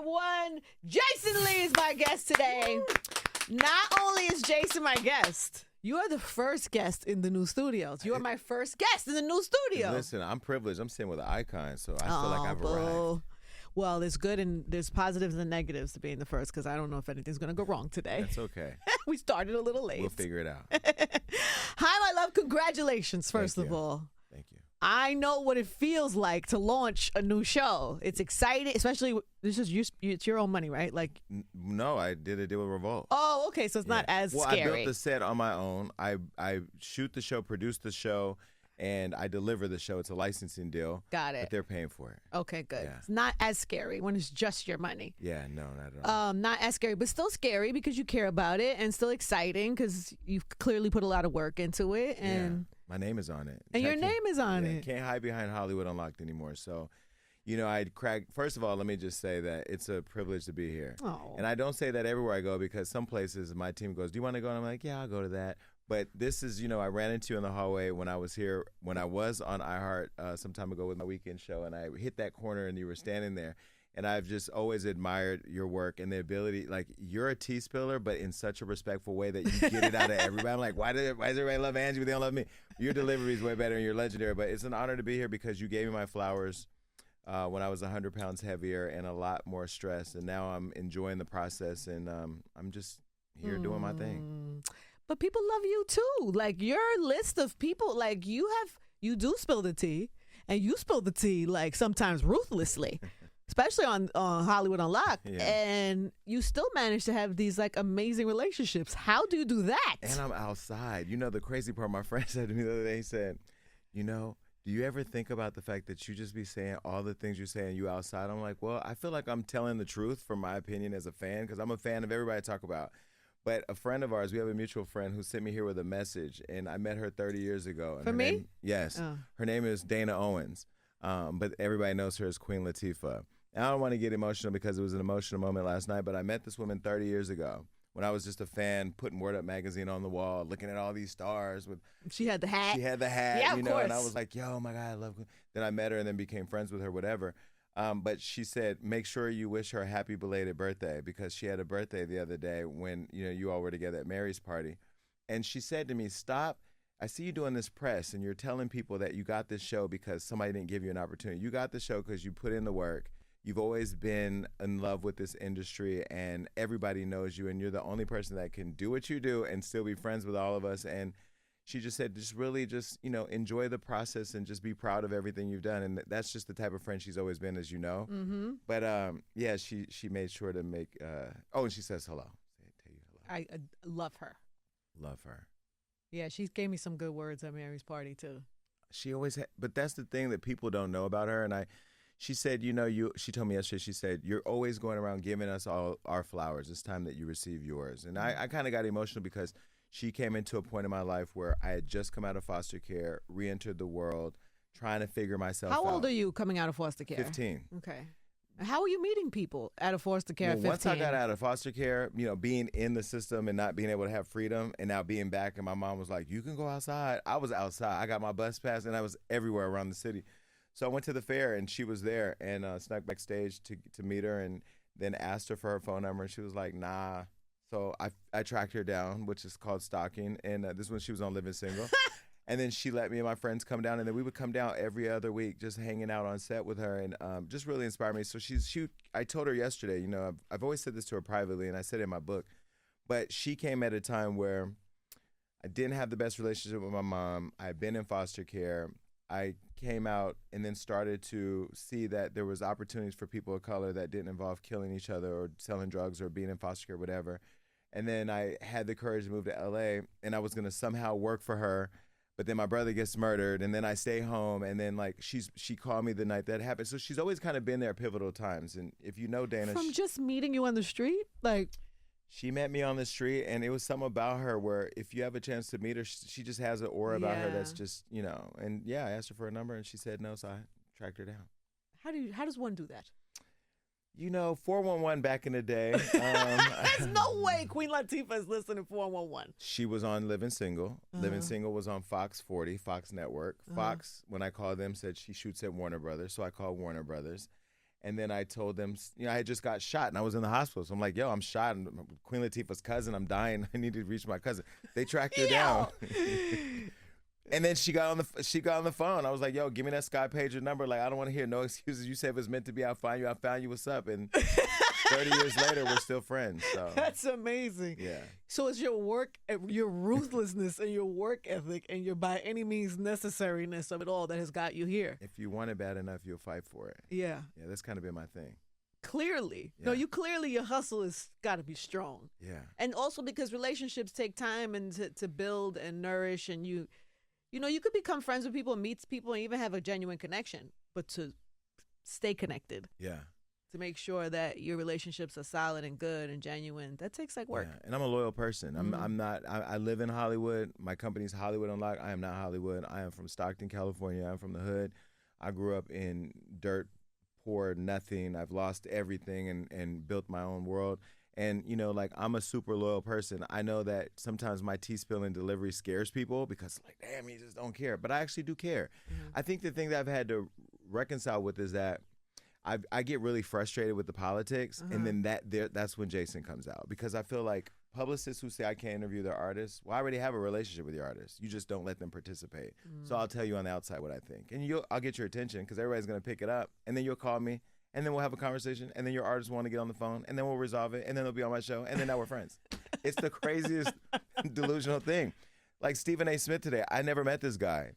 one. Jason Lee is my guest today. Not only is Jason my guest, you are the first guest in the new studios. You are my first guest in the new studio. Listen, I'm privileged. I'm sitting with an icon, so I feel like I've arrived. Well, there's good and there's positives and negatives to being the first because I don't know if anything's going to go wrong today. That's okay. We started a little late. We'll figure it out. Hi, my love. Congratulations, first of all. Thank you. I know what it feels like to launch a new show. It's exciting, especially this is it's your own money, right? Like, no, I did a deal with Revolt. Oh, okay, so it's not as scary. I built the set on my own. I shoot the show, produce the show, and I deliver the show. It's a licensing deal. Got it. But they're paying for it. Okay, good. Yeah. It's not as scary when it's just your money. Yeah, no, not at all. Not as scary, but still scary because you care about it, and still exciting because you've clearly put a lot of work into it. And my name is on it. And your name is on it. Can't hide behind Hollywood Unlocked anymore. So, first of all, let me just say that it's a privilege to be here. Oh. And I don't say that everywhere I go because some places my team goes, do you want to go? And I'm like, yeah, I'll go to that. But this is, I ran into you in the hallway when I was here, when I was on iHeart some time ago with my weekend show, and I hit that corner and you were standing there. And I've just always admired your work and the ability, like, you're a tea spiller, but in such a respectful way that you get it out of everybody. I'm like, why does everybody love Angie, but they don't love me? Your delivery is way better and you're legendary. But it's an honor to be here because you gave me my flowers when I was 100 pounds heavier and a lot more stressed. And now I'm enjoying the process, and I'm just here doing my thing. But people love you too. Like, your list of people, like, you do spill the tea, and you spill the tea, like, sometimes ruthlessly. Especially on Hollywood Unlocked. Yeah. And you still manage to have these, like, amazing relationships. How do you do that? And I'm outside. The crazy part, my friend said to me the other day, he said, do you ever think about the fact that you just be saying all the things you're saying you outside? I'm like, well, I feel like I'm telling the truth from my opinion as a fan, because I'm a fan of everybody I talk about. But a friend of ours, we have a mutual friend who sent me here with a message, and I met her 30 years ago. And For me? Yes. Oh. Her name is Dana Owens, but everybody knows her as Queen Latifah. And I don't want to get emotional because it was an emotional moment last night, but I met this woman 30 years ago when I was just a fan, putting Word Up magazine on the wall, looking at all these stars. She had the hat. She had the hat, yeah, of course. And I was like, yo, my God, I love her. Then I met her and then became friends with her, whatever. But she said, make sure you wish her a happy belated birthday, because she had a birthday the other day when, you all were together at Mary's party. And she said to me, stop. I see you doing this press and you're telling people that you got this show because somebody didn't give you an opportunity. You got the show because you put in the work. You've always been in love with this industry, and everybody knows you, and you're the only person that can do what you do and still be friends with all of us. And she just said, just enjoy the process and just be proud of everything you've done. And that's just the type of friend she's always been, as you know. Mm-hmm. But she made sure to make, and she says hello. Tell you hello. I love her. Love her. Yeah, she gave me some good words at Mary's party too. She always had, but that's the thing that people don't know about her. And she said, she told me yesterday, she said, you're always going around giving us all our flowers. It's time that you receive yours. And I kind of got emotional because she came into a point in my life where I had just come out of foster care, re-entered the world, trying to figure myself out. How old are you coming out of foster care? 15. Okay. How are you meeting people out of foster care at 15? Once I got out of foster care, being in the system and not being able to have freedom, and now being back, and my mom was like, you can go outside. I was outside. I got my bus pass, and I was everywhere around the city. So I went to the fair, and she was there, and snuck backstage to meet her, and then asked her for her phone number, and she was like, nah. So I tracked her down, which is called stalking, and this is when she was on Living Single. And then she let me and my friends come down, and then we would come down every other week, just hanging out on set with her, and just really inspired me. So I told her yesterday, I've always said this to her privately, and I said it in my book, but she came at a time where I didn't have the best relationship with my mom. I had been in foster care. I came out and then started to see that there was opportunities for people of color that didn't involve killing each other or selling drugs or being in foster care, whatever. And then I had the courage to move to LA, and I was going to somehow work for her. But then my brother gets murdered, and then I stay home, and then she called me the night that happened. So she's always kind of been there at pivotal times. And if you know Dana, from just meeting you on the street, she met me on the street, and it was something about her where if you have a chance to meet her, she just has an aura about her that's just, And I asked her for a number, and she said no, so I tracked her down. How does one do that? 411 back in the day. There's no way Queen Latifah is listening to 411. She was on Living Single. Living Single was on Fox 40, Fox Network. Fox, when I called them, said she shoots at Warner Brothers, so I called Warner Brothers. And then I told them, I had just got shot and I was in the hospital. So I'm like, yo, I'm shot. I'm Queen Latifah's cousin. I'm dying. I need to reach my cousin. They tracked her down. And then she got on the phone. I was like, yo, give me that Sky Pager number. Like, I don't want to hear no excuses. You said it was meant to be. I'll find you. I found you. What's up? And 30 years later, we're still friends. So that's amazing. Yeah. So it's your work, your ruthlessness and your work ethic and your by any means necessariness of it all that has got you here. If you want it bad enough, you'll fight for it. Yeah. Yeah, that's kind of been my thing. Clearly. Yeah. No, your hustle has got to be strong. Yeah. And also because relationships take time and to build and nourish, and you could become friends with people, meet people, and even have a genuine connection, but to stay connected. Yeah. To make sure that your relationships are solid and good and genuine, that takes like work. Yeah. And I'm a loyal person. I'm not. I live in Hollywood. My company's Hollywood Unlocked. I am not Hollywood. I am from Stockton, California. I'm from the hood. I grew up in dirt, poor, nothing. I've lost everything and built my own world. And, like, I'm a super loyal person. I know that sometimes my tea spilling delivery scares people because, like, damn, you just don't care. But I actually do care. Mm-hmm. I think the thing that I've had to reconcile with is that I get really frustrated with the politics, and then that's when Jason comes out. Because I feel like publicists who say I can't interview their artists, well, I already have a relationship with your artist. You just don't let them participate. So I'll tell you on the outside what I think. And I'll get your attention because everybody's going to pick it up. And then you'll call me, and then we'll have a conversation, and then your artist want to get on the phone, and then we'll resolve it, and then they'll be on my show, and then now we're friends. It's the craziest delusional thing. Like Stephen A. Smith today, I never met this guy.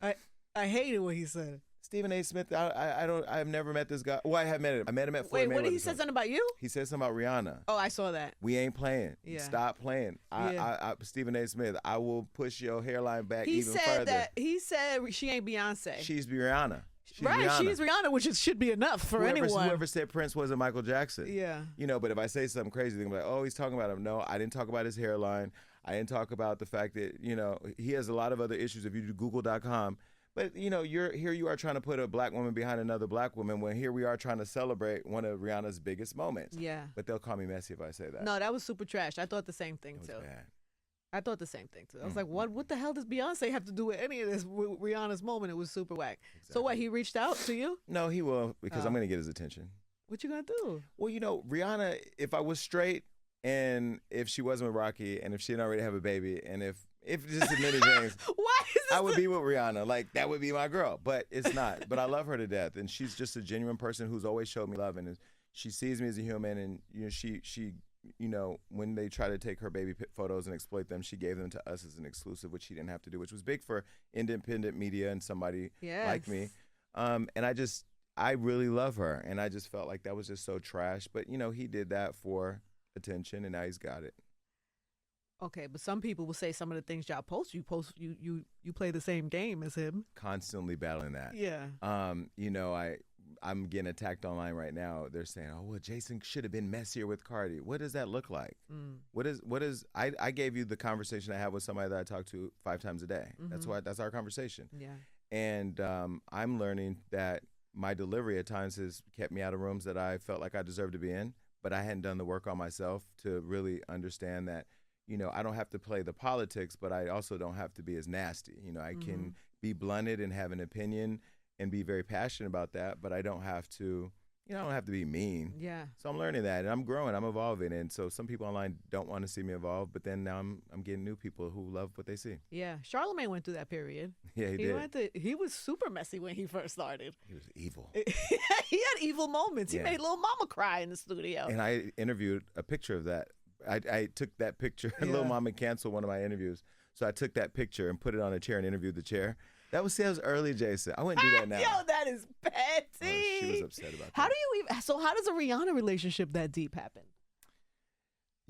I hated what he said. Stephen A. Smith, I've never met this guy. Well, I have met him. I met him at Floyd Mayweather's. Wait, what did he say something about you? He said something about Rihanna. Oh, I saw that. We ain't playing. Yeah. Stop playing. Stephen A. Smith, I will push your hairline back even further. He said she ain't Beyonce. She's Rihanna. She's right, Rihanna. she's Rihanna, which should be enough for anyone. Whoever said Prince wasn't Michael Jackson. Yeah. But if I say something crazy, they're like, oh, he's talking about him. No, I didn't talk about his hairline. I didn't talk about the fact that, he has a lot of other issues if you do Google.com. But, you are trying to put a black woman behind another black woman when here we are trying to celebrate one of Rihanna's biggest moments. Yeah. But they'll call me messy if I say that. No, that was super trash. I thought the same thing, It was too. bad. I thought the same thing, too. I was like, what the hell does Beyonce have to do with any of this? With Rihanna's moment, it was super whack. Exactly. So what, he reached out to you? No, he will, because I'm going to get his attention. What you going to do? Well, Rihanna, if I was straight and if she wasn't with Rocky and if she didn't already have a baby and if just admitted James, I would be with Rihanna. Like, that would be my girl. But it's not. But I love her to death. And she's just a genuine person who's always showed me love. And she sees me as a human. And, she when they try to take her baby photos and exploit them, she gave them to us as an exclusive, which she didn't have to do, which was big for independent media and somebody like me. And I really love her. And I just felt like that was just so trash. But, he did that for attention, and now he's got it. Okay, but some people will say some of the things y'all post. You play the same game as him. Constantly battling that. Yeah. I'm getting attacked online right now. They're saying, "Oh, well, Jason should have been messier with Cardi." What does that look like? What is? I gave you the conversation I have with somebody that I talk to 5 times a day. Mm-hmm. That's our conversation. Yeah. And I'm learning that my delivery at times has kept me out of rooms that I felt like I deserved to be in, but I hadn't done the work on myself to really understand that. I don't have to play the politics, but I also don't have to be as nasty. I can be blunted and have an opinion and be very passionate about that, but I don't have to, I don't have to be mean. Yeah. So I'm learning that, and I'm growing, I'm evolving. And so some people online don't want to see me evolve, but then now I'm getting new people who love what they see. Yeah. Charlamagne went through that period. Yeah, he did. He was super messy when he first started. He was evil. He had evil moments. Yeah. He made Lil Mama cry in the studio. And I interviewed a picture of that. I took that picture. Yeah. Lil Mama canceled one of my interviews. So I took that picture and put it on a chair and interviewed the chair. That was early, Jason. I wouldn't do that now. Yo, that is petty. Oh, she was upset about that. How does a Rihanna relationship that deep happen?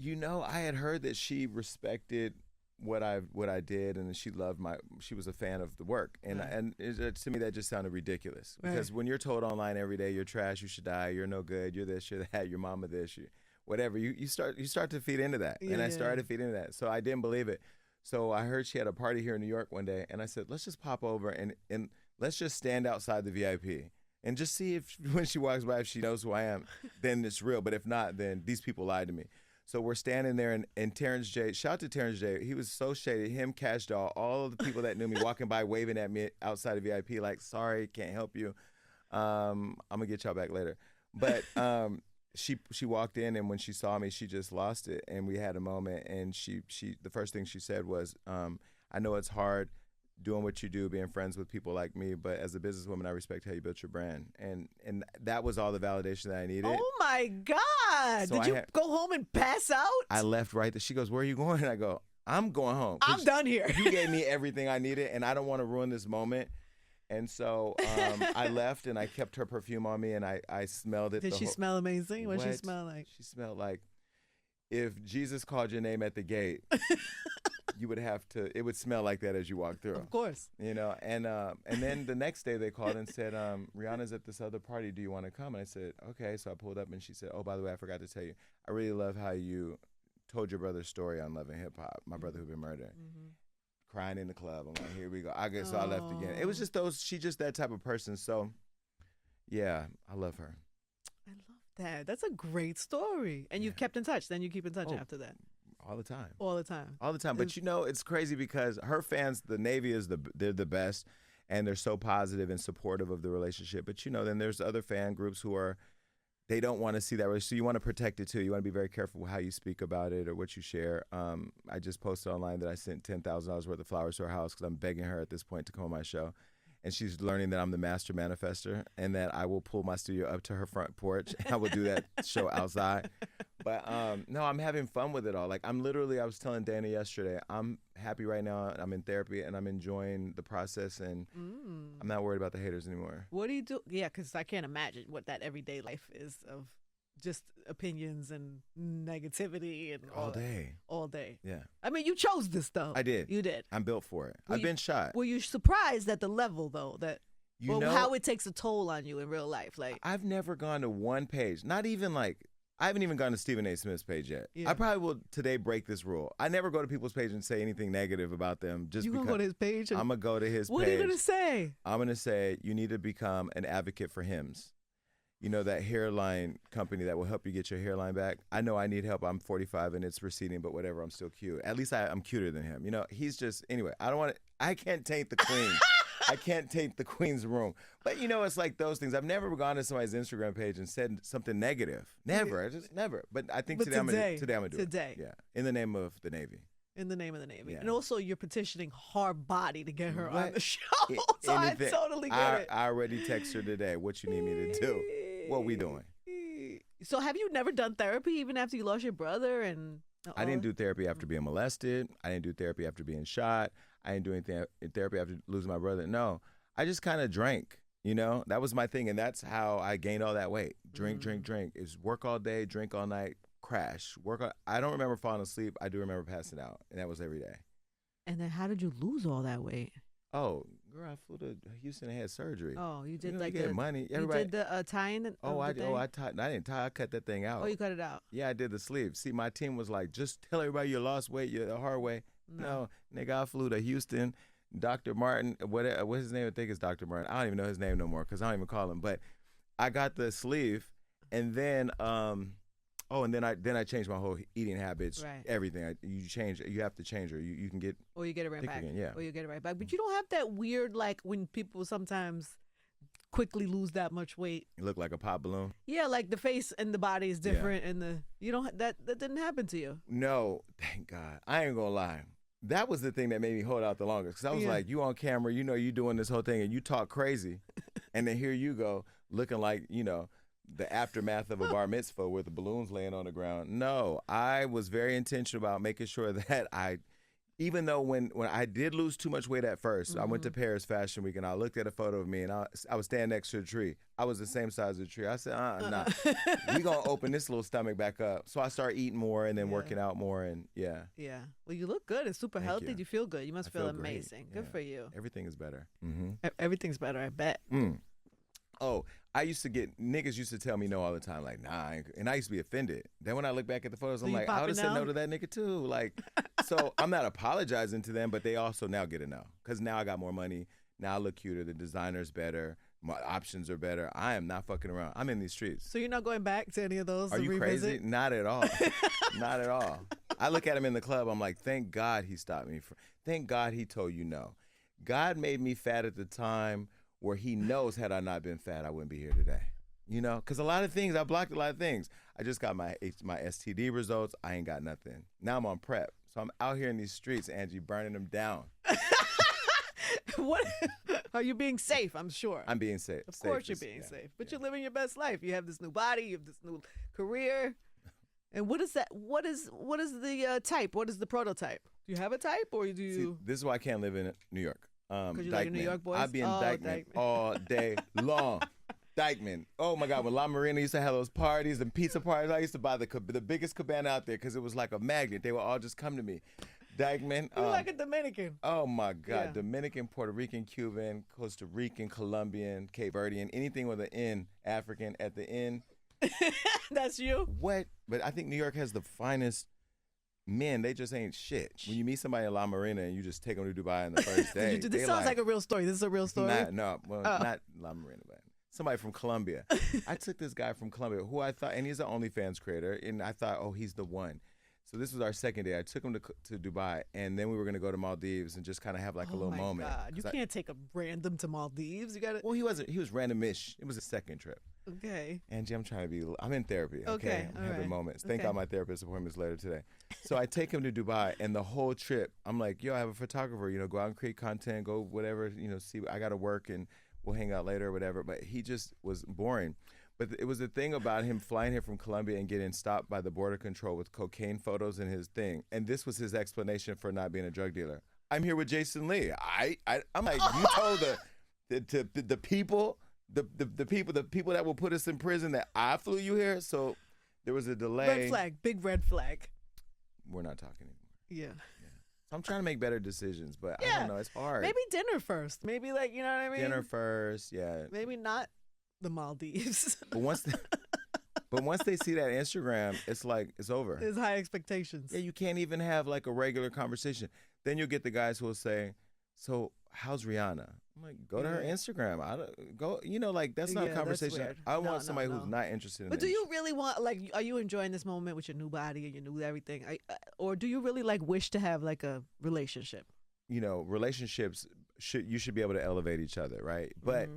I had heard that she respected what I did, and she was a fan of the work. And to me, that just sounded ridiculous. Because when you're told online every day, you're trash, you should die, you're no good, you're this, you're that, your mama this, whatever, you start to feed into that. Yeah, and I started to feed into that. So I didn't believe it. So I heard she had a party here in New York one day, and I said, let's just pop over and let's just stand outside the VIP and just see if when she walks by, if she knows who I am, then it's real. But if not, then these people lied to me. So we're standing there, and Terrence J, shout out to Terrence J, he was so shady. Him, Cash Doll, all of the people that knew me walking by, waving at me outside of VIP, like, sorry, can't help you. I'm going to get y'all back later. But she walked in, and when she saw me, she just lost it, and we had a moment. And she the first thing she said was, "I know it's hard doing what you do, being friends with people like me, but as a businesswoman, I respect how you built your brand." And that was all the validation that I needed. Oh my God! So Did you go home and pass out? I left right there. She goes, "Where are you going?" And I go, "I'm going home. I'm done here." You gave me everything I needed, and I don't want to ruin this moment. And so I left, and I kept her perfume on me, and I smelled it. Did she smell amazing? What did she smell like? She smelled like if Jesus called your name at the gate, you would have to. It would smell like that as you walk through. Of course. You know, and then the next day they called and said, "Rihanna's at this other party. Do you want to come?" And I said, "Okay." So I pulled up, and she said, "Oh, by the way, I forgot to tell you. I really love how you told your brother's story on Love and Hip Hop. My brother who been murdered." Mm-hmm. Crying in the club. I'm like, here we go. So I left again. It was just she just that type of person. So, yeah, I love her. I love that. That's a great story. And you've kept in touch. Then you keep in touch after that. All the time. All the time. All the time. But it's crazy because her fans, the Navy they're the best, and they're so positive and supportive of the relationship. But then there's other fan groups who they don't want to see that. So you want to protect it too. You want to be very careful how you speak about it or what you share. I just posted online that I sent $10,000 worth of flowers to her house because I'm begging her at this point to come on my show. And she's learning that I'm the master manifester and that I will pull my studio up to her front porch. I will do that show outside. But no, I'm having fun with it all. Like I was telling Dana yesterday, I'm happy right now. I'm in therapy and I'm enjoying the process and I'm not worried about the haters anymore. What do you do? Yeah, because I can't imagine what that everyday life is of just opinions and negativity and all day. All day. Yeah. I mean, you chose this though. I did. You did. I'm built for it. I've been shot. Were you surprised at the level though how it takes a toll on you in real life? Like I've never gone to one page, not even like I haven't even gone to Stephen A. Smith's page yet. Yeah. I probably will today break this rule. I never go to people's page and say anything negative about them just you because. You gonna go to his page? I'm gonna go to his page. What are you gonna say? I'm gonna say you need to become an advocate for Hims. You know, that hairline company that will help you get your hairline back. I know I need help. I'm 45 and it's receding, but whatever, I'm still cute. At least I'm cuter than him. You know, he's just, anyway, I can't taint the queen. I can't taint the queen's room. But, it's like those things. I've never gone to somebody's Instagram page and said something negative. Never. Just never. But I think today I'm going to do it. Today. Yeah. In the name of the Navy. In the name of the Navy. Yeah. And also you're petitioning hard body to get her on the show. So Anything. I totally get it. I already text her today what you need me to do. What we doing? So have you never done therapy even after you lost your brother? And I didn't do therapy after being molested. I didn't do therapy after being shot. I didn't do anything therapy after losing my brother. No, I just kind of drank. That was my thing, and that's how I gained all that weight. Drink. Is work all day, drink all night, crash. I don't remember falling asleep. I do remember passing out, and that was every day. And then how did you lose all that weight? Oh, girl, I flew to Houston and had surgery. Oh, you did money. Everybody, you did the tying. I didn't tie. I cut that thing out. Oh, you cut it out. Yeah, I did the sleeve. See, my team was like, just tell everybody you lost weight. You're the hard way. No, nigga, I flew to Houston. Dr. Martin, what's his name? I think it's Dr. Martin. I don't even know his name no more because I don't even call him. But I got the sleeve, and then and then I changed my whole eating habits, right. Everything. You have to change her. You can get or you get it right back. Again, yeah. Or you get it right back. But you don't have that weird like when people sometimes quickly lose that much weight. You look like a pop balloon. Yeah, like the face and the body is different, and that didn't happen to you. No, thank God. I ain't gonna lie. That was the thing that made me hold out the longest because I was like, you on camera, you doing this whole thing, and you talk crazy, and then here you go looking like the aftermath of a bar mitzvah with the balloons laying on the ground. No, I was very intentional about making sure that even though when I did lose too much weight at first, I went to Paris Fashion Week and I looked at a photo of me and I was standing next to a tree. I was the same size as the tree. I said, nah, we gonna open this little stomach back up. So I started eating more and then working out more and yeah. Yeah. Well, you look good. It's super healthy. You feel good. You must feel amazing. Great. Good for you. Everything is better. Mm-hmm. Everything's better, I bet. Oh, niggas used to tell me no all the time, like, nah, and I used to be offended. Then when I look back at the photos, I'm like, I would have said no to that nigga too. Like, so I'm not apologizing to them, but they also now get a no. Because now I got more money. Now I look cuter. The designer's better. My options are better. I am not fucking around. I'm in these streets. So you're not going back to any of those? Are you crazy? Not at all. Not at all. I look at him in the club. I'm like, thank God he stopped me. Thank God he told you no. God made me fat at the time where he knows had I not been fat, I wouldn't be here today. you know, because a lot of things, I blocked a lot of things. I just got my STD results. I ain't got nothing. Now I'm on PrEP. So I'm out here in these streets, Angie, burning them down. What? Are you being safe? I'm sure. I'm being safe. Of course you're being safe. But you're living your best life. You have this new body. You have this new career. And what is that? What is the type? What is the prototype? Do you have a type, or do you? See, this is why I can't live in New York. Because you're like a New York boy? I'd be in Dykeman all day long. Dykeman. Oh my God, when La Marina used to have those parties and pizza parties, I used to buy the biggest cabana out there because it was like a magnet. They would all just come to me. Dykeman. You're like a Dominican. Oh my God, Yeah. Dominican, Puerto Rican, Cuban, Costa Rican, Colombian, Cape Verdean, anything with an N, African at the end. That's you? What? But I think New York has the finest men. They just ain't shit. When you meet somebody in La Marina and you just take them to Dubai on the first day. This sounds like a real story. This is a real story? Not La Marina, but somebody from Colombia. I took this guy from Colombia who I thought, and he's an OnlyFans creator, and I thought, oh, he's the one. So this was our second day. I took him to Dubai, and then we were going to go to Maldives and just kind of have like a little moment. Oh, my God. You can't take a random to Maldives. You got to. Well, he was randomish. It was a second trip. Okay. Angie, I'm in therapy. Okay. I'm having moments. Thank God my therapist appointment's later today. So I take him to Dubai, and the whole trip, I'm like, yo, I have a photographer, go out and create content, go whatever, see, I got to work and we'll hang out later or whatever. But he just was boring. But it was the thing about him flying here from Colombia and getting stopped by the border control with cocaine photos in his thing. And this was his explanation for not being a drug dealer. I'm here with Jason Lee. I'm like, you told the people, the people that will put us in prison that I flew you here. So there was a delay. Red flag, big red flag. We're not talking anymore. Yeah. So I'm trying to make better decisions, but I don't know. It's hard. Maybe dinner first. Maybe like, you know what I mean? Dinner first, yeah. Maybe not the Maldives. But once they see that Instagram, it's like, it's over. There's high expectations. Yeah, you can't even have like a regular conversation. Then you'll get the guys who will say, so how's Rihanna? I'm like, go to her Instagram. That's not a conversation. I want somebody who's not interested in But do you really want, like, are you enjoying this moment with your new body and your new everything? Or do you really like wish to have like a relationship? Relationships, you should be able to elevate each other, right? But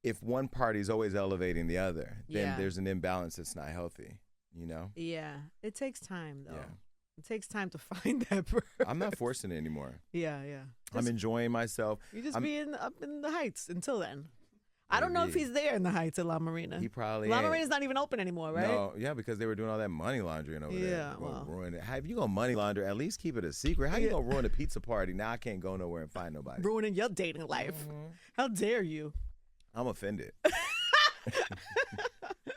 if one party's always elevating the other, then there's an imbalance that's not healthy, Yeah. It takes time, though. Yeah. It takes time to find that person. I'm not forcing it anymore. Yeah. I'm enjoying myself. You just being up in the Heights until then. I don't know if he's there in the Heights at La Marina. He probably La Marina's not even open anymore, right? No, yeah, because they were doing all that money laundering over there. Yeah, well. Ruin it. If you gonna money launder, at least keep it a secret. How you gonna ruin a pizza party? Now I can't go nowhere and find nobody. Ruining your dating life. How dare you? I'm offended.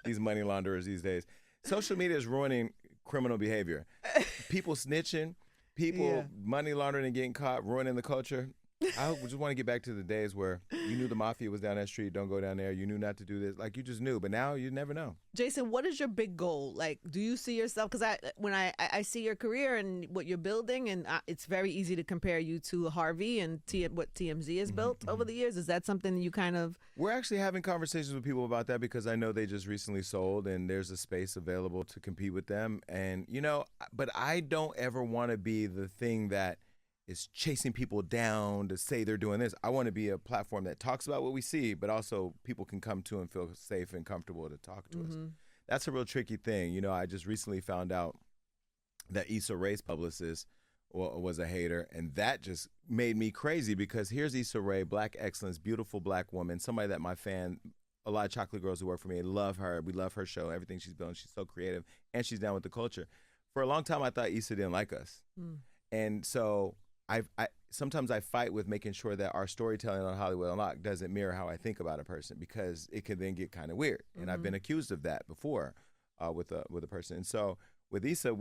These money launderers these days. Social media is ruining criminal behavior. People snitching, people money laundering and getting caught, ruining the culture. I just want to get back to the days where you knew the mafia was down that street, don't go down there. You knew not to do this. Like, you just knew. But now you never know. Jason, what is your big goal? Like, do you see yourself? Because when I see your career and what you're building, and it's very easy to compare you to Harvey and what TMZ has built over the years. Is that something you kind of... We're actually having conversations with people about that because I know they just recently sold and there's a space available to compete with them. And, but I don't ever want to be the thing that is chasing people down to say they're doing this. I want to be a platform that talks about what we see, but also people can come to and feel safe and comfortable to talk to us. That's a real tricky thing. I just recently found out that Issa Rae's publicist was a hater, and that just made me crazy because here's Issa Rae, black excellence, beautiful black woman, somebody that my fan, a lot of chocolate girls who work for me, love her. We love her show, everything she's building. She's so creative, and she's down with the culture. For a long time, I thought Issa didn't like us. And so I sometimes I fight with making sure that our storytelling on Hollywood Unlocked doesn't mirror how I think about a person because it can then get kind of weird. And I've been accused of that before with a person. And so with Issa,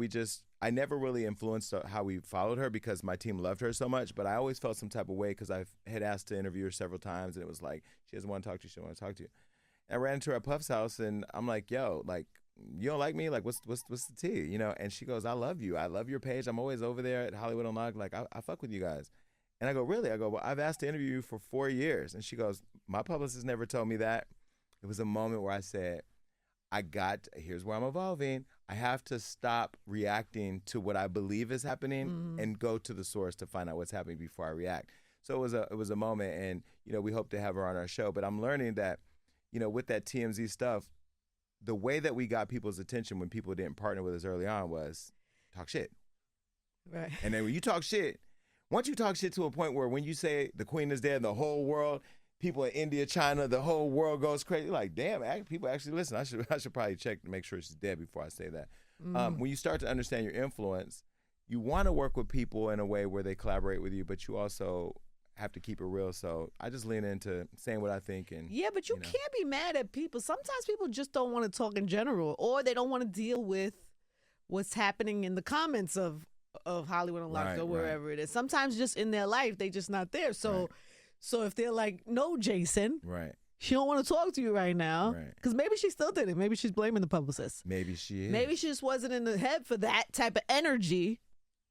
I never really influenced how we followed her because my team loved her so much, but I always felt some type of way because I had asked to interview her several times and it was like, she doesn't want to talk to you, she doesn't want to talk to you. And I ran into her at Puff's house and I'm like, yo, like, you don't like me? Like, what's the tea? And she goes, I love you. I love your page. I'm always over there at Hollywood Unlocked. Like, I fuck with you guys. And I go, really? I go, well, I've asked to interview you for 4 years. And she goes, my publicist never told me that. It was a moment where I said, here's where I'm evolving. I have to stop reacting to what I believe is happening and go to the source to find out what's happening before I react. So it was a moment. And, we hope to have her on our show. But I'm learning that, with that TMZ stuff, the way that we got people's attention when people didn't partner with us early on was talk shit. Right. And then when you talk shit, once you talk shit to a point where when you say the queen is dead, the whole world, people in India, China, the whole world goes crazy. You're like, damn, people actually listen. I should probably check to make sure she's dead before I say that. When you start to understand your influence, you want to work with people in a way where they collaborate with you, but you also have to keep it real. So I just lean into saying what I think. And yeah, but you can't be mad at people. Sometimes people just don't want to talk in general, or they don't want to deal with what's happening in the comments of Hollywood Unlocked or wherever it is. Sometimes just in their life, they just not there. So if they're like, no, Jason, she don't want to talk to you right now, because maybe she still did it. Maybe she's blaming the publicist. Maybe she is. Maybe she just wasn't in the head for that type of energy,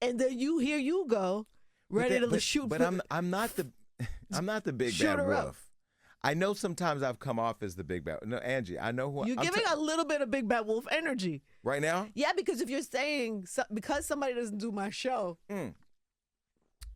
and then you go ready to shoot. But I'm not the big bad wolf. I know sometimes I've come off as the big bad. No, Angie, I know who you're giving a little bit of big bad wolf energy right now. Yeah, because if you're saying because somebody doesn't do my show.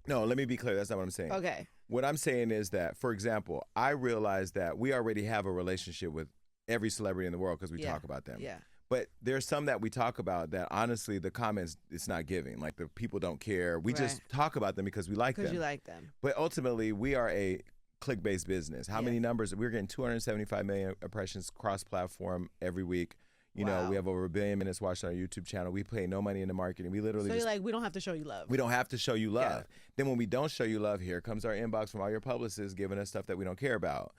No, let me be clear. That's not what I'm saying. Okay. What I'm saying is that, for example, I realize that we already have a relationship with every celebrity in the world because we talk about them. Yeah. But there's some that we talk about that, honestly, the comments, it's not giving. Like, the people don't care. We just talk about them because we like them. Because you like them. But ultimately, we are a click-based business. How many numbers? We're getting 275 million impressions cross-platform every week. You know, we have over 1 billion minutes watched on our YouTube channel. We pay no money into marketing. We literally you're like, we don't have to show you love. We don't have to show you love. Yeah. Then when we don't show you love, here comes our inbox from all your publicists giving us stuff that we don't care about.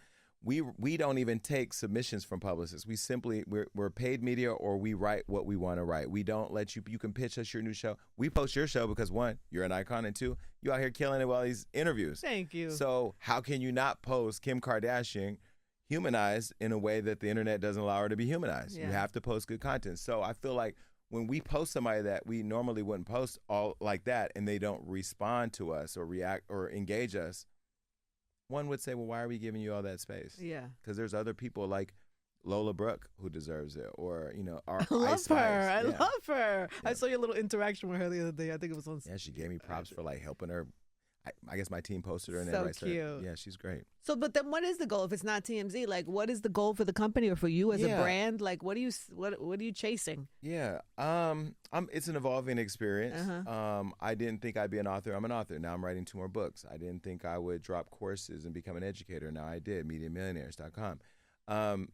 We don't even take submissions from publicists. We simply, we're paid media, or we write what we want to write. We don't let you can pitch us your new show. We post your show because, one, you're an icon, and two, you out here killing it with all these interviews. Thank you. So how can you not post Kim Kardashian humanized in a way that the internet doesn't allow her to be humanized? You have to post good content. So I feel like when we post somebody that we normally wouldn't post all like that, and they don't respond to us or react or engage us, one would say, well, why are we giving you all that space? Yeah. Because there's other people like Lola Brooke who deserves it, or, our I love Ice her. Spice. I love her. Yeah. I saw your little interaction with her the other day. I think it was on. Yeah, she gave me props for like helping her. I guess my team posted her and so everybody cute. said, yeah, she's great. So, but then what is the goal if it's not TMZ? Like, what is the goal for the company or for you as a brand? Like, what are you chasing? Yeah, it's an evolving experience. I didn't think I'd be an author. I'm an author. Now I'm writing 2 more books. I didn't think I would drop courses and become an educator. Now I did, MediaMillionaires.com.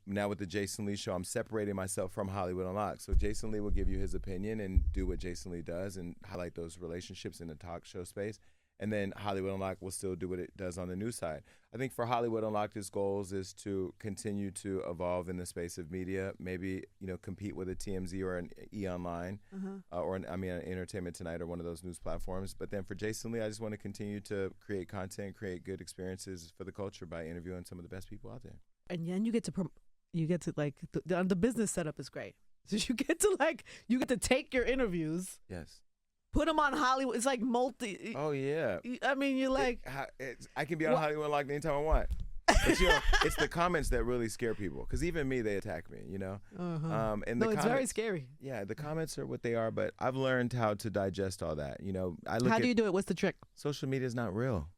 Now with the Jason Lee Show, I'm separating myself from Hollywood Unlocked. So Jason Lee will give you his opinion and do what Jason Lee does and highlight those relationships in the talk show space. And then Hollywood Unlocked will still do what it does on the news side. I think for Hollywood Unlocked, its goals is to continue to evolve in the space of media, maybe, compete with a TMZ or an E! Online, or an Entertainment Tonight or one of those news platforms. But then for Jason Lee, I just want to continue to create content, create good experiences for the culture by interviewing some of the best people out there. And then you get to like, the business setup is great. So you get to take your interviews. Yes. Put them on Hollywood. It's like multi. Oh, yeah. I mean, you're like. I can be on Hollywood Unlocked anytime I want. But, it's the comments that really scare people. Because even me, they attack me, And it's very scary. Yeah, the comments are what they are. But I've learned how to digest all that. How do you do it? What's the trick? Social media is not real.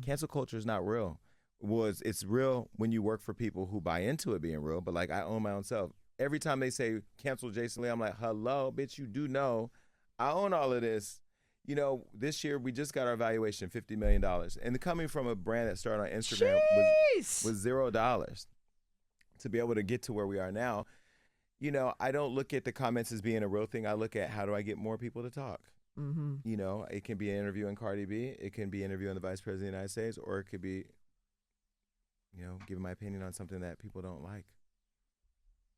Cancel culture is not real. It's real when you work for people who buy into it being real. But, like, I own my own self. Every time they say cancel Jason Lee, I'm like, hello, bitch, you do know I own all of this. This year we just got our valuation, $50 million. And coming from a brand that started on Instagram was $0 to be able to get to where we are now. I don't look at the comments as being a real thing. I look at how do I get more people to talk? It can be an interview in Cardi B. It can be interviewing the Vice President of the United States, or it could be, giving my opinion on something that people don't like.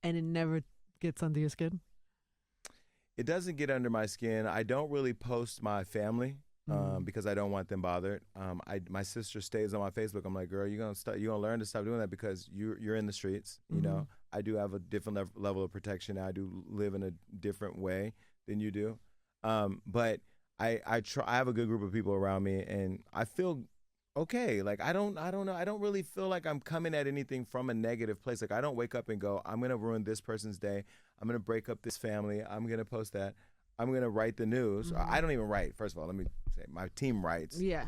And it never gets under your skin? It doesn't get under my skin. I don't really post my family because I don't want them bothered. My sister stays on my Facebook. I'm like, girl, you're gonna learn to stop doing that because you're in the streets. I do have a different level of protection. I do live in a different way than you do. But I have a good group of people around me, and I feel okay. Like I don't know. I don't really feel like I'm coming at anything from a negative place. Like I don't wake up and go, I'm gonna ruin this person's day. I'm going to break up this family. I'm going to post that. I'm going to write the news. I don't even write. First of all, let me say my team writes. Yeah.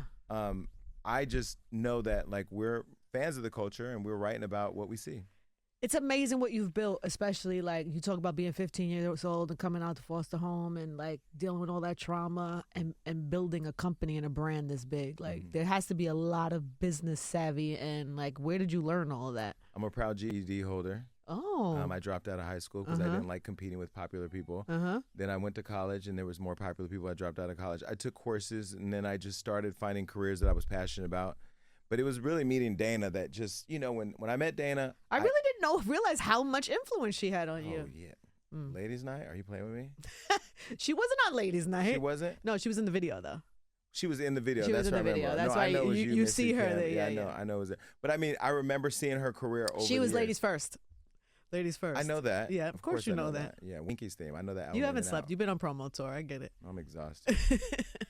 I just know that like we're fans of the culture and we're writing about what we see. It's amazing what you've built, especially like you talk about being 15 years old and coming out to foster home and like dealing with all that trauma and building a company and a brand this big. Like there has to be a lot of business savvy, and like where did you learn all of that? I'm a proud GED holder. Oh. I dropped out of high school because I didn't like competing with popular people. Then I went to college and there was more popular people. I dropped out of college. I took courses and then I just started finding careers that I was passionate about. But it was really meeting Dana that just, you know, when I met Dana. I really didn't realize how much influence she had on you. Oh, yeah. Ladies' night? Are you playing with me? She wasn't on Ladies' night. She wasn't? No, she was in the video, though. She was in the video. She was in the video. That's why you see her there. Yeah, I know it was there. But I mean, I remember seeing her career over She was the years. Ladies First. Ladies First. I know that. Yeah, of course you know that. Yeah, Winky's theme. I know that. You haven't slept. You've been on promo tour. I get it. I'm exhausted.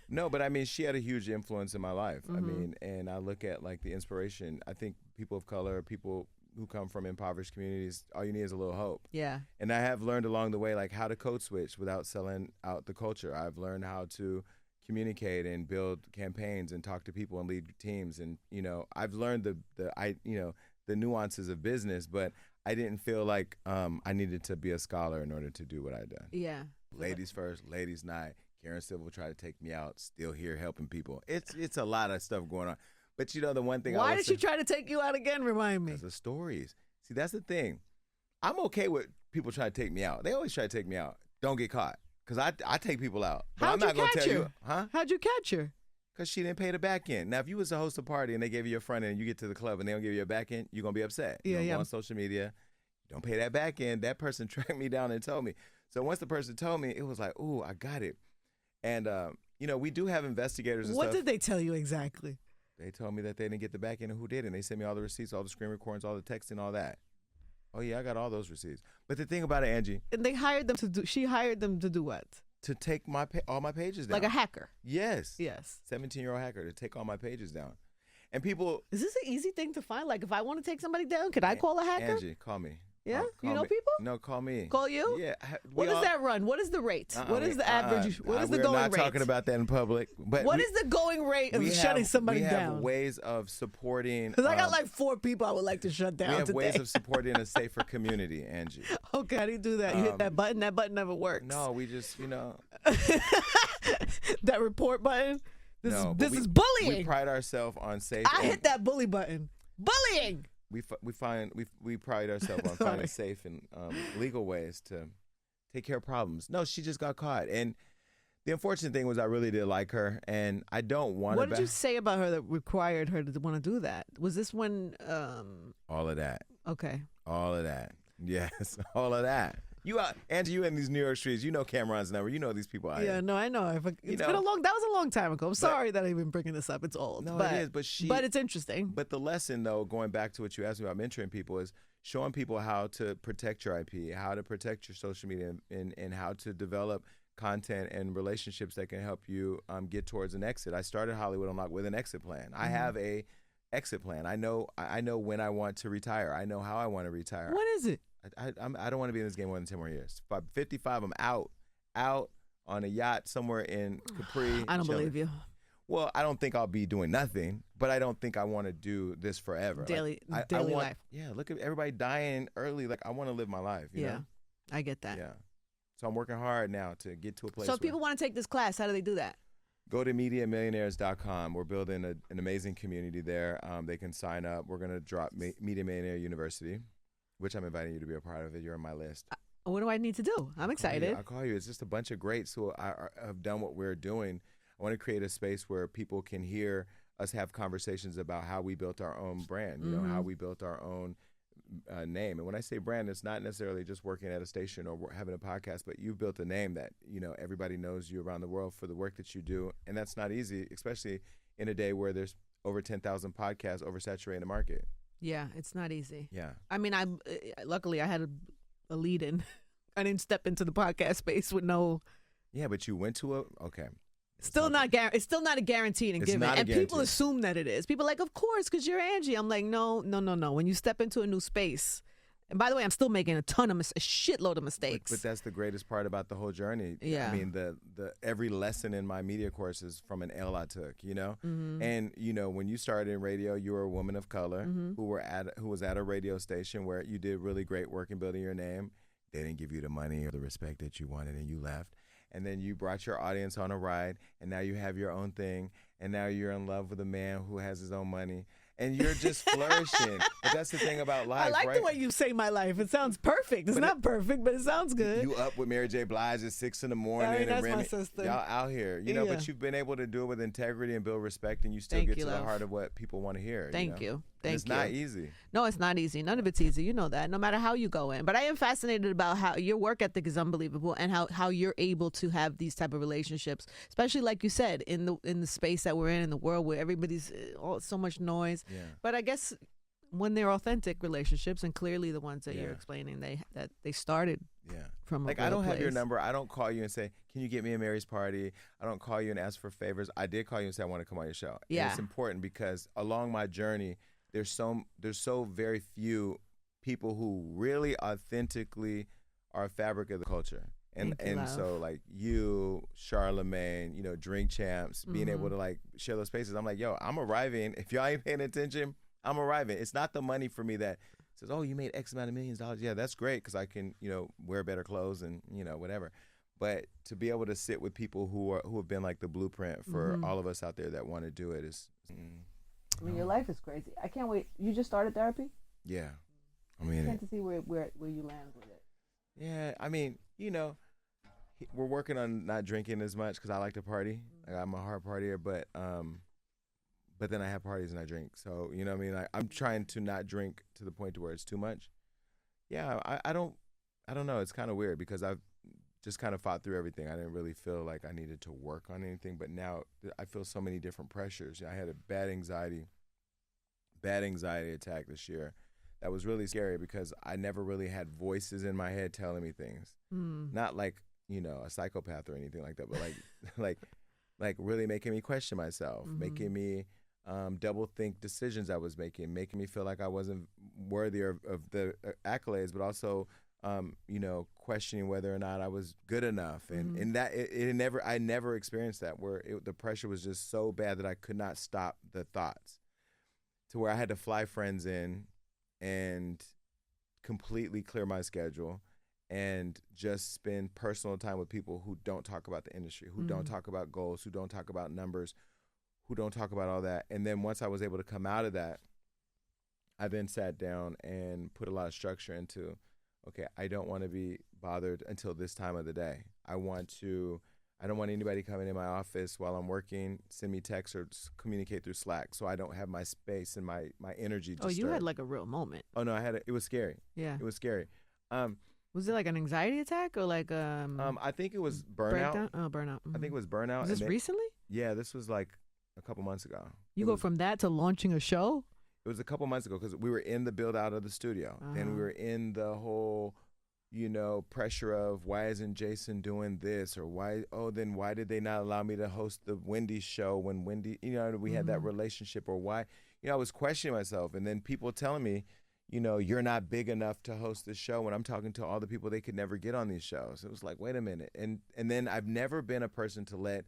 No, but I mean, she had a huge influence in my life. I mean, and I look at like the inspiration. I think people of color, people who come from impoverished communities, all you need is a little hope. Yeah. And I have learned along the way like how to code switch without selling out the culture. I've learned how to communicate and build campaigns and talk to people and lead teams. And, you know, I've learned the nuances of business, but I didn't feel like I needed to be a scholar in order to do what I done. Yeah. Ladies First, Ladies Night. Karen Civil tried to take me out. Still here helping people. It's a lot of stuff going on. But you know the one thing. Why did she try to take you out again? Remind me. Because of stories. See, that's the thing. I'm okay with people trying to take me out. They always try to take me out. Don't get caught. Because I take people out. But I'm not going to tell you. Huh? How'd you catch her? Because she didn't pay the back end. Now, if you was to host a party and they gave you a front end and you get to the club and they don't give you a back end, you're going to be upset. Yeah, Go on social media. You don't pay that back end. That person tracked me down and told me. So once the person told me, it was like, ooh, I got it. And, you know, we do have investigators and What stuff. did they tell you exactly? They told me that they didn't get the back end and who did. And they sent me all the receipts, all the screen recordings, all the texting, all that. Oh, yeah, I got all those receipts. But the thing about it, Angie. And they hired them to do, she hired them to do what? To take all my pages down. Like a hacker? Yes. Yes. 17-year-old hacker to take all my pages down. And people. Is this an easy thing to find? Like if I want to take somebody down, could I call a hacker? Angie, call me. Yeah? Call You know me. people? No, call me. Call you? Yeah. What does that run? What is the rate? What is the average? What is the going rate? We're not talking about that in public. But what is the going rate of shutting somebody down? We have ways of supporting. Because I got like 4 people I would like to shut down today. We have ways of supporting a safer community, Angie. Okay, how do you do that? You hit that button never works. No, we just, you know. That report button? This is bullying. We pride ourselves on safe. I hit that bully button. Bullying! We pride ourselves on finding safe and legal ways to take care of problems. No, she just got caught, and the unfortunate thing was I really did like her, and I don't want to. What did you say about her that required her to want to do that? Was this when? All of that. Okay. All of that. Yes, all of that. Angie, you in these New York streets, you know Cameron's number. You know these people out here. Yeah, no, I know. That was a long time ago. I'm sorry that I'm even bringing this up. It's old. No, but, it is, but it's interesting. But the lesson, though, going back to what you asked me about mentoring people, is showing people how to protect your IP, how to protect your social media, and how to develop content and relationships that can help you get towards an exit. I started Hollywood Unlocked with an exit plan. I have a exit plan. I know when I want to retire. I know how I want to retire. What is it? I don't want to be in this game more than 10 more years. By 55, I'm out on a yacht somewhere in Capri. I don't believe you. Well, I don't think I'll be doing nothing, but I don't think I want to do this forever. Daily life. Yeah, look at everybody dying early. Like, I want to live my life. You know? I get that. Yeah. So I'm working hard now to get to a place. So if people want to take this class, how do they do that? Go to MediaMillionaires.com. We're building an amazing community there. They can sign up. We're going to drop Media Millionaire University, which I'm inviting you to be a part of it. You're on my list. What do I need to do? I'm excited. I'll call you. It's just a bunch of greats who have done what we're doing. I want to create a space where people can hear us have conversations about how we built our own brand, you know, how we built our own name. And when I say brand, it's not necessarily just working at a station or having a podcast, but you've built a name that, you know, everybody knows you around the world for the work that you do. And that's not easy, especially in a day where there's over 10,000 podcasts oversaturating the market. Yeah, it's not easy. Yeah. I mean, luckily I had a lead in. I didn't step into the podcast space with no. Yeah, but you went to okay. It's still not a guaranteed and given. And people assume that it is. People are like, of course, because you're Angie. I'm like, no. When you step into a new space, And by the way, I'm still making a shitload of mistakes. But that's the greatest part about the whole journey. Yeah. I mean, the every lesson in my media course is from an L I took, you know? And, you know, when you started in radio, you were a woman of color who was at a radio station where you did really great work in building your name. They didn't give you the money or the respect that you wanted, and you left. And then you brought your audience on a ride, and now you have your own thing, and now you're in love with a man who has his own money. And you're just flourishing. But that's the thing about life, I like right? the way you say my life. It sounds perfect. It's not perfect, but it sounds good. You up with Mary J. Blige at 6 in the morning. I mean, that's and my sister. Y'all out here. You know, Yeah. but you've been able to do it with integrity and build respect, and you still Thank get you, to the love. heart of what people want to hear. Thank you. you. And Thank it's you. not easy. No, it's not easy. None of it's easy. You know that. No matter how you go in. But I am fascinated about how your work ethic is unbelievable, and how you're able to have these type of relationships, especially like you said, in the space that we're in the world where everybody's so much noise. Yeah. But I guess when they're authentic relationships, and clearly the ones that Yeah. you're explaining, that they started Yeah. from a Like, real I don't have your place. number. I don't call you and say, can you get me a Mary's party? I don't call you and ask for favors. I did call you and say, I want to come on your show. Yeah. And it's important because along my journey, there's so very few people who really authentically are a fabric of the culture. And Thank you, love. so like you, Charlemagne, you know, Drink Champs, being able to like share those spaces. I'm like, yo, I'm arriving. If y'all ain't paying attention, I'm arriving. It's not the money for me that says, oh, you made X amount of millions of dollars. Yeah, that's great because I can, you know, wear better clothes and, you know, whatever. But to be able to sit with people who have been like the blueprint for all of us out there that want to do it is. I mean, your life is crazy. I can't wait. You just started therapy? Yeah. I I mean, can't to see where you land with it. yeah, I mean, you know, we're working on not drinking as much because I like to party. Like, I'm a hard partier, but then I have parties and I drink. So, you know what I mean? I'm trying to not drink to the point to where it's too much. Yeah, I don't know. It's kind of weird because I've just kind of fought through everything. I didn't really feel like I needed to work on anything, but now I feel so many different pressures. I had a bad anxiety attack this year. That was really scary because I never really had voices in my head telling me things. Not like, you know, a psychopath or anything like that, but like really making me question myself, making me double think decisions I was making me feel like I wasn't worthy of the accolades, but also, you know, questioning whether or not I was good enough. And that I never experienced that where the pressure was just so bad that I could not stop the thoughts to where I had to fly friends in and completely clear my schedule and just spend personal time with people who don't talk about the industry, who don't talk about goals, who don't talk about numbers, who don't talk about all that. And then once I was able to come out of that, I then sat down and put a lot of structure into, okay, I don't want to be bothered until this time of the day. I don't want anybody coming in my office while I'm working, send me texts or communicate through Slack, so I don't have my space and my energy disturbed. Oh, you had like a real moment. Oh no, it was scary. Yeah. It was scary. Was it like an anxiety attack or like I think it was burnout. breakdown? Oh, burnout. I think it was burnout. Was this recently? Yeah, this was like a couple months ago. You go from that to launching a show? It was a couple months ago because we were in the build out of the studio. Then we were in the whole, you know, pressure of why isn't Jason doing this or why did they not allow me to host the Wendy's show when Wendy, you know, we had that relationship, or why, you know, I was questioning myself, and then people telling me, you know, you're not big enough to host this show when I'm talking to all the people they could never get on these shows. It was like, wait a minute. And then I've never been a person to let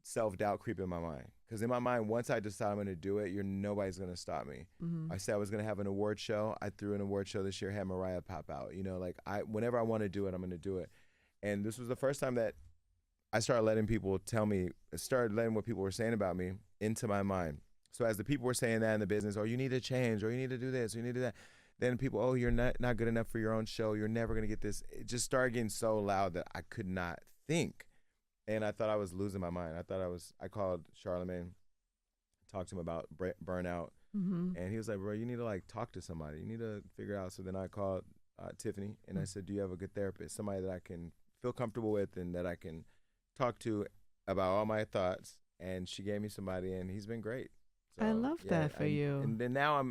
self-doubt creep in my mind. Because in my mind, once I decide I'm going to do it, nobody's going to stop me. I said I was going to have an award show. I threw an award show this year, had Mariah pop out. You know, like whenever I want to do it, I'm going to do it. And this was the first time that I started letting what people were saying about me into my mind. So as the people were saying that in the business, oh, you need to change, or you need to do this, or you need to do that. Then people, oh, you're not good enough for your own show. You're never going to get this. It just started getting so loud that I could not think. And I thought I was losing my mind. I called Charlemagne, talked to him about burnout. And he was like, bro, you need to like talk to somebody. You need to figure out. So then I called Tiffany and I said, do you have a good therapist? Somebody that I can feel comfortable with and that I can talk to about all my thoughts. And she gave me somebody, and he's been great. So, I love that for you. And then now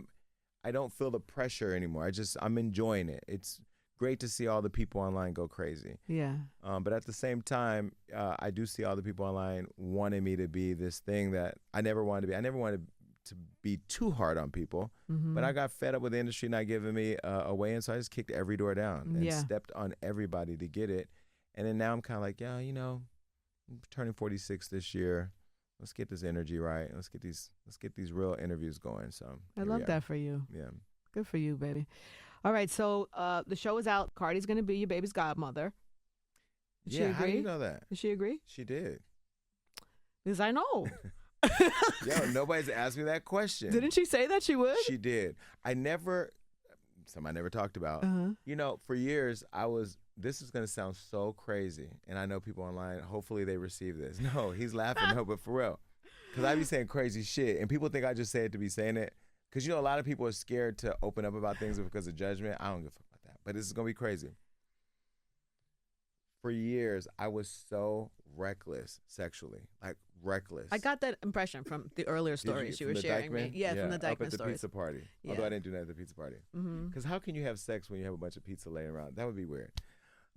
I don't feel the pressure anymore. I'm enjoying it. It's great to see all the people online go crazy. Yeah. But at the same time, I do see all the people online wanting me to be this thing that I never wanted to be. I never wanted to be too hard on people, but I got fed up with the industry not giving me a way in, so I just kicked every door down and stepped on everybody to get it. And then now I'm kind of like, yeah, you know, I'm turning 46 this year. Let's get this energy right. Let's get these real interviews going. So I love that for you. Yeah. Good for you, baby. All right, so the show is out. Cardi's going to be your baby's godmother. Did she agree? How do you know that? Did she agree? She did. Because I know. Yo, nobody's asked me that question. Didn't she say that she would? She did. I never talked about. You know, for years, this is going to sound so crazy, and I know people online, hopefully they receive this. No, he's laughing, no, but for real. Because I be saying crazy shit, and people think I just say it to be saying it. Because, you know, a lot of people are scared to open up about things because of judgment. I don't give a fuck about that. But this is going to be crazy. For years, I was so reckless sexually, like reckless. I got that impression from the earlier stories you were sharing me. Yeah, from the Dykeman up at the stories. pizza party. Yeah. Although I didn't do that at the pizza party. Because how can you have sex when you have a bunch of pizza laying around? That would be weird.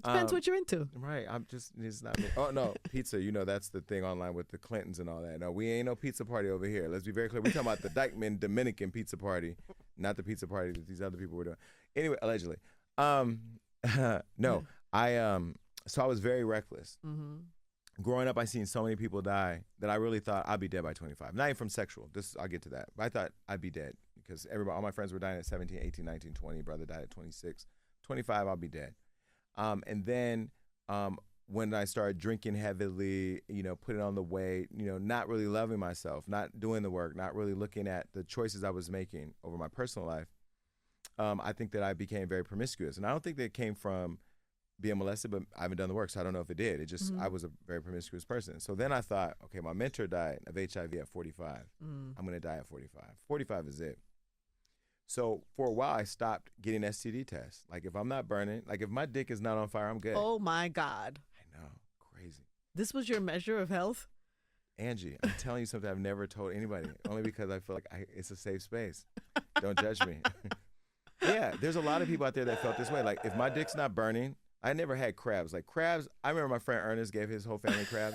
Depends what you're into. Right. It's not me. Oh, no, pizza. You know, that's the thing online with the Clintons and all that. No, we ain't no pizza party over here. Let's be very clear. We're talking about the Dykeman Dominican pizza party, not the pizza party that these other people were doing. Anyway, allegedly. No, so I was very reckless. Growing up, I seen so many people die that I really thought I'd be dead by 25. Not even from sexual. I'll get to that. But I thought I'd be dead because all my friends were dying at 17, 18, 19, 20. Brother died at 26. 25, I'll be dead. And then when I started drinking heavily, you know, putting on the weight, you know, not really loving myself, not doing the work, not really looking at the choices I was making over my personal life, I think that I became very promiscuous. And I don't think that it came from being molested, but I haven't done the work, so I don't know if it did. It just, I was a very promiscuous person. So then I thought, okay, my mentor died of HIV at 45. I'm going to die at 45. 45 is it. So for a while, I stopped getting STD tests. Like if I'm not burning, like if my dick is not on fire, I'm good. Oh my God. I know, crazy. This was your measure of health? Angie, I'm telling you something I've never told anybody, only because I feel like it's a safe space. Don't judge me. Yeah, there's a lot of people out there that felt this way. Like if my dick's not burning, I never had crabs. Like crabs, I remember my friend Ernest gave his whole family crabs.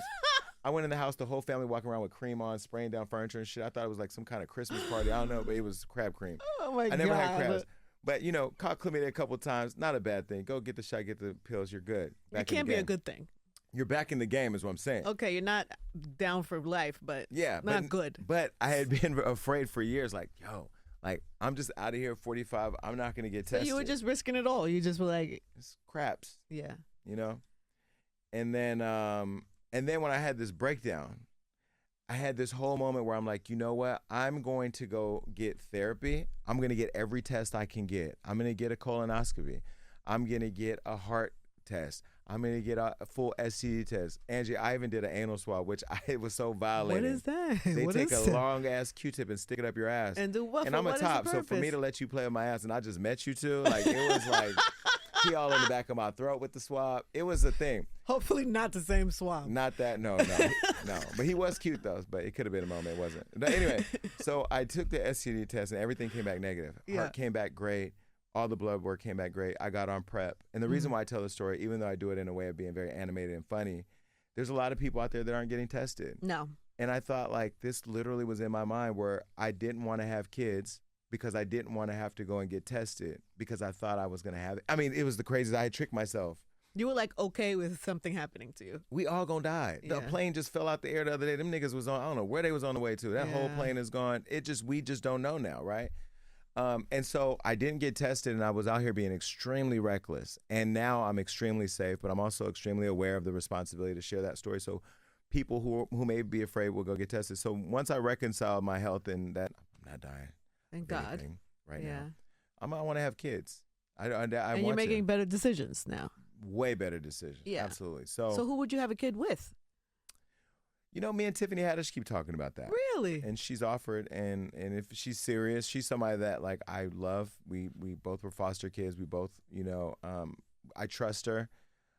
I went in the house, the whole family walking around with cream on, spraying down furniture and shit. I thought it was like some kind of Christmas party. I don't know, but it was crab cream. Oh my God. I never had crabs. But, you know, caught chlamydia a couple of times. Not a bad thing. Go get the shot, get the pills. You're good. It can't be a good thing. You're back in the game is what I'm saying. Okay, you're not down for life, but not good. But I had been afraid for years, like, yo, like, I'm just out of here at 45. I'm not going to get tested. So you were just risking it all. You just were like. It's craps. Yeah. You know? And then when I had this breakdown, I had this whole moment where I'm like, you know what? I'm going to go get therapy. I'm going to get every test I can get. I'm going to get a colonoscopy. I'm going to get a heart test. I'm going to get a full STD test. Angie, I even did an anal swab, which it was so violating. What is that? They take a long-ass Q-tip and stick it up your ass. And do what? And I'm a top, so for me to let you play with my ass and I just met you two, like, it was like, he all in the back of my throat with the swab. It was a thing. Hopefully not the same swab. Not that, no. But he was cute, though, but it could have been a moment. It wasn't. But anyway, so I took the STD test and everything came back negative. Heart came back great. All the blood work came back great. I got on PrEP. And the reason why I tell the story, even though I do it in a way of being very animated and funny, there's a lot of people out there that aren't getting tested. No. And I thought, like, this literally was in my mind where I didn't want to have kids because I didn't want to have to go and get tested because I thought I was going to have it. I mean, it was the craziest. I had tricked myself. You were like okay with something happening to you. We all gonna die. The plane just fell out the air the other day. Them niggas was on, I don't know where they was on the way to. That whole plane is gone. We just don't know now, right? And so I didn't get tested and I was out here being extremely reckless. And now I'm extremely safe, but I'm also extremely aware of the responsibility to share that story. So people who may be afraid will go get tested. So once I reconciled my health and that I'm not dying. Thank God. Right now. I want to have kids. I and you're making better decisions now. Way better decisions. Yeah. Absolutely. So who would you have a kid with? You know, me and Tiffany Haddish keep talking about that. Really? And she's offered, and if she's serious, she's somebody that, like, I love. We both were foster kids. We both, you know, I trust her.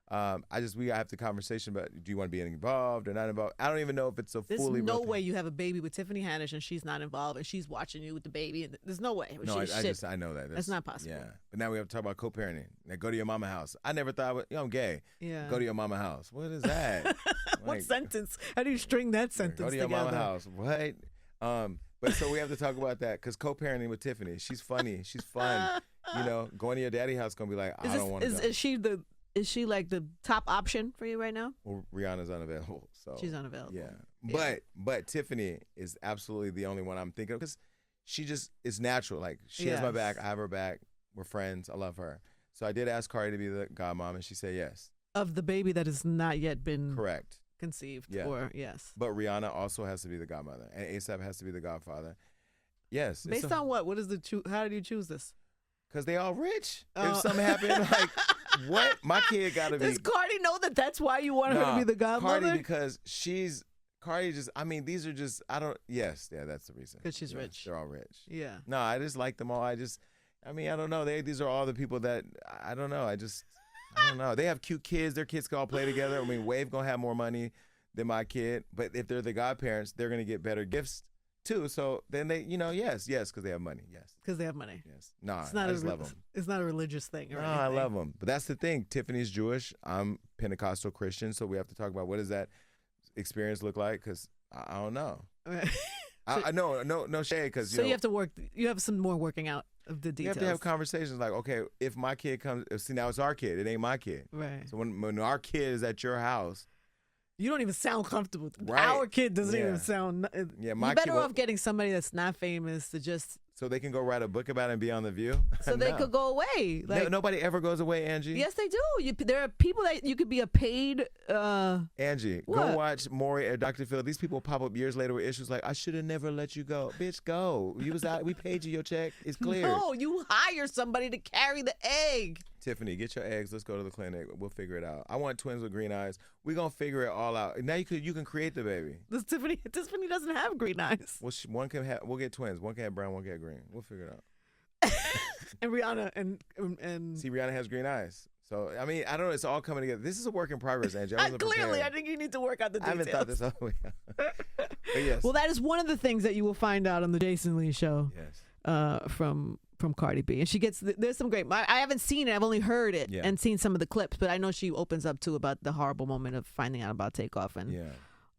We have the conversation about, do you want to be involved or not involved? I don't even know if it's a there's fully. There's no way you have a baby with Tiffany Haddish and she's not involved and she's watching you with the baby. And there's no way. No, I know that. That's not possible. Yeah. But now we have to talk about co-parenting. Now go to your mama house. I never thought, I'm gay. Yeah. Go to your mama house. What is that? What sentence? How do you string that sentence together? Go to your mama house. What? But so we have to talk about that because co-parenting with Tiffany, she's funny, she's fun. You know, going to your daddy's house gonna be like, I don't want to go. Is she like the top option for you right now? Well, Rihanna's unavailable, so she's unavailable. Yeah, but Tiffany is absolutely the only one I'm thinking of because she just is natural. Like she has my back, I have her back. We're friends. I love her. So I did ask Cardi to be the godmom, and she said yes. Of the baby that has not yet been correct. Conceived, yeah. or yes. But Rihanna also has to be the godmother, and A$AP has to be the godfather. Yes. Based on what? What is how did you choose this? Because they all rich. If something happened, like, what? My kid got to be. Does Cardi know that that's why you want her to be the godmother? Cardi, because Cardi just, I mean, these are just, yes, that's the reason. Because she's rich. They're all rich. Yeah. No, I just like them all. I don't know. These are all the people that, I don't know. I don't know. They have cute kids. Their kids can all play together. I mean, Wave going to have more money than my kid. But if they're the godparents, they're going to get better gifts too. So then they, yes, because they have money. Yes. Because they have money. Yes. No, I just love them. It's not a religious thing. Or anything. I love them. But that's the thing. Tiffany's Jewish. I'm Pentecostal Christian. So we have to talk about what does that experience look like? Because I don't know. I know, no shade. Cause, you have to work. You have some more working out of the details. You have to have conversations like, okay, if my kid comes, see, now it's our kid. It ain't my kid. Right. So when our kid is at your house. You don't even sound comfortable. Right. Our kid doesn't even sound. Yeah, you're better off getting somebody that's not famous to just. So they can go write a book about it and be on The View? So they could go away. Like, nobody ever goes away, Angie. Yes, they do. There are people that you could be a paid. Angie, go watch Maury or Dr. Phil. These people pop up years later with issues like, I should have never let you go. Bitch, go. You was out. We paid you your check. It's clear. No, you hire somebody to carry the egg. Tiffany, get your eggs. Let's go to the clinic. We'll figure it out. I want twins with green eyes. We're going to figure it all out. Now you can create the baby. Tiffany doesn't have green eyes. Well, we'll get twins. One can have brown, one can have green. We'll figure it out. And Rihanna and see, Rihanna has green eyes. So, I mean, I don't know. It's all coming together. This is a work in progress, Angie. Clearly, I think you need to work out the details. I haven't thought this all the way out. But yes. Well, that is one of the things that you will find out on the Jason Lee show. Yes. From Cardi B, and there's some great. I haven't seen it. I've only heard it and seen some of the clips, but I know she opens up too about the horrible moment of finding out about Takeoff, and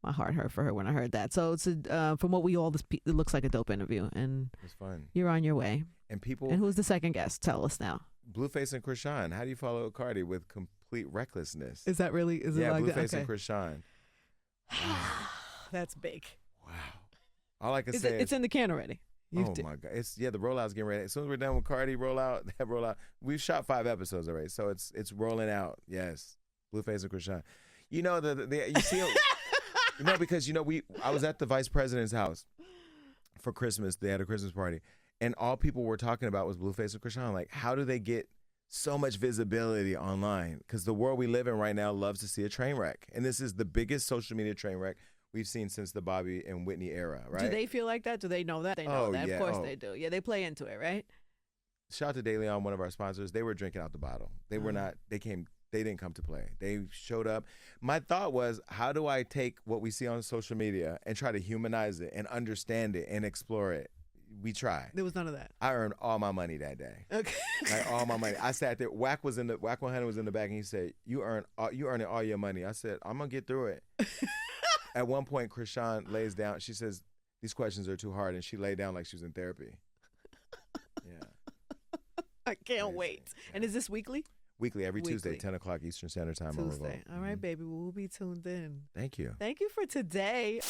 my heart hurt for her when I heard that. So it's from what it looks like a dope interview, and it's fun. You're on your way. And who's the second guest? Tell us now. Blueface and Krishan. How do you follow Cardi with complete recklessness? Is that really? Is it like Blueface that? and Krishan. That's big. Wow. All I can say it's in the can already. My God. The rollout's getting ready. As soon as we're done with Cardi rollout, we've shot 5 episodes already. So it's rolling out. Yes. Blueface and Krishan. You know, you see, because, I was at the vice president's house for Christmas. They had a Christmas party. And all people were talking about was Blueface and Krishan. Like, how do they get so much visibility online? Because the world we live in right now loves to see a train wreck. And this is the biggest social media train wreck we've seen since the Bobby and Whitney era, right? Do they feel like that? Do they know that? They know that. Of course they do. Yeah, they play into it, right? Shout out to De Leon, one of our sponsors. They were drinking out the bottle. They were not, they didn't come to play. They showed up. My thought was, how do I take what we see on social media and try to humanize it and understand it and explore it? We tried. There was none of that. I earned all my money that day. Okay. Like all my money. I sat there. Wack 100 was in the back, and he said, "You earning all your money." I said, "I'm gonna get through it." At one point, Krishan lays down. She says, "These questions are too hard," and she laid down like she was in therapy. Yeah. I can't wait. Yeah. And is this weekly? Weekly, every Tuesday, 10 o'clock Eastern Standard Time. Tuesday. All right, baby. We'll be tuned in. Thank you. Thank you for today.